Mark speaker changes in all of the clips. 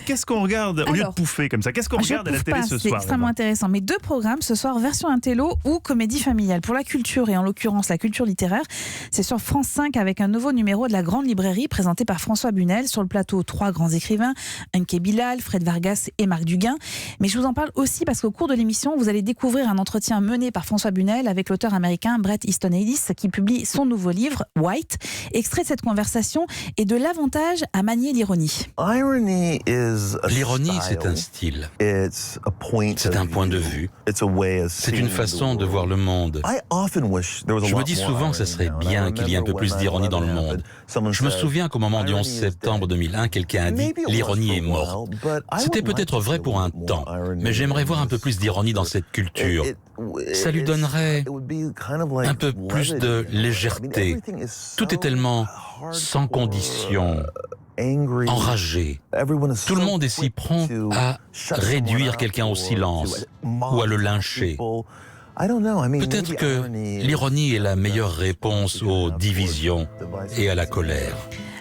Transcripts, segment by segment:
Speaker 1: qu'est-ce qu'on regarde au lieu de pouffer comme ça? Qu'est-ce qu'on regarde à la télé ce soir?
Speaker 2: C'est extrêmement intéressant. Mais 2 programmes ce soir, version intello ou comédie familiale. Pour la culture, et en l'occurrence la culture littéraire, c'est sur France 5 avec un nouveau numéro de La Grande Librairie présenté par François Bunel. Sur le plateau, 3 grands écrivains, Enke Bilal, Fred Vargas et Marc Duguin. Mais je vous en parle aussi parce qu'au cours de l'émission, vous allez découvrir un entretien mené par François Bunel avec l'auteur américain Bret Easton Ellis qui publie son nouveau livre, White. Extrait de cette conversation et de l'avantage à manier l'ironie.
Speaker 3: L'ironie, c'est un style. C'est un point de vue. C'est une façon de voir le monde. Je me dis souvent que ce serait bien qu'il y ait un peu plus d'ironie dans le monde. Je me souviens qu'au moment du 11 septembre 2001, quelqu'un a dit « l'ironie est morte ». C'était peut-être vrai pour un temps, mais j'aimerais voir un peu plus d'ironie dans cette culture. Ça lui donnerait un peu plus de légèreté. Tout est tellement sans condition, enragé. Tout le monde est si prompt à réduire quelqu'un au silence ou à le lyncher. Peut-être que l'ironie est la meilleure réponse aux divisions et à la colère.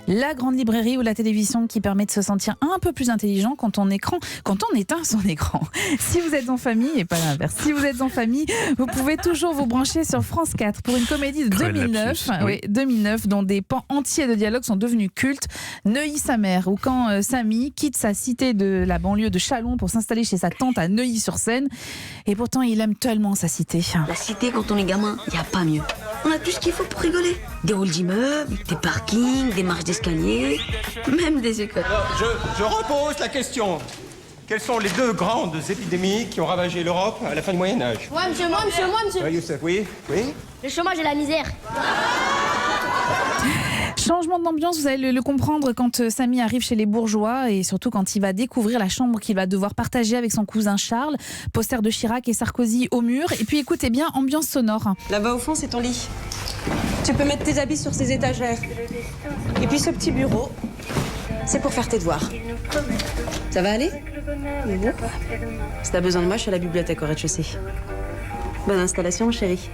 Speaker 2: La grande librairie ou la télévision qui permet de se sentir un peu plus intelligent quand on éteint son écran. Si vous êtes en famille, et pas l'inverse, si vous êtes en famille, vous pouvez toujours vous brancher sur France 4 pour une comédie de 2009, dont des pans entiers de dialogue sont devenus cultes. Neuilly-sa-Mère, ou quand Samy quitte sa cité de la banlieue de Châlons pour s'installer chez sa tante à Neuilly-sur-Seine. Et pourtant, il aime tellement sa cité.
Speaker 4: La cité, quand on est gamin, il n'y a pas mieux. On a tout ce qu'il faut pour rigoler. Des halls d'immeubles, des parkings, des marches d'escalier, même des écoles.
Speaker 5: Alors, je repose la question. Quelles sont les 2 grandes épidémies qui ont ravagé l'Europe à la fin du Moyen-Âge?
Speaker 6: Moi, monsieur.
Speaker 5: Youssef, oui.
Speaker 6: Le chômage et la misère.
Speaker 2: Changement d'ambiance, vous allez le comprendre quand Samy arrive chez les bourgeois et surtout quand il va découvrir la chambre qu'il va devoir partager avec son cousin Charles. Poster de Chirac et Sarkozy au mur. Et puis écoutez bien, ambiance sonore.
Speaker 7: Là-bas au fond, c'est ton lit. Tu peux mettre tes habits sur ces étagères. Et puis ce petit bureau, c'est pour faire tes devoirs. Ça va aller? Si t'as besoin de moi, je suis à la bibliothèque au rez-de-chaussée. Bonne installation, chérie.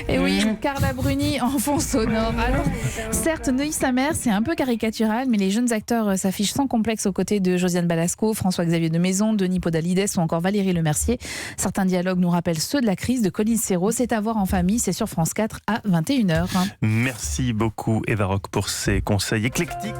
Speaker 2: Et oui, Carla Bruni en fond sonore. Alors, certes, Neuilly-sa-Mère, c'est un peu caricatural, mais les jeunes acteurs s'affichent sans complexe aux côtés de Josiane Balasco, François-Xavier de Maison, Denis Podalides ou encore Valérie Lemercier. Certains dialogues nous rappellent ceux de la crise de Colline Serrault. C'est à voir en famille, c'est sur France 4 à 21h.
Speaker 1: Merci beaucoup Eva Rock pour ces conseils éclectiques.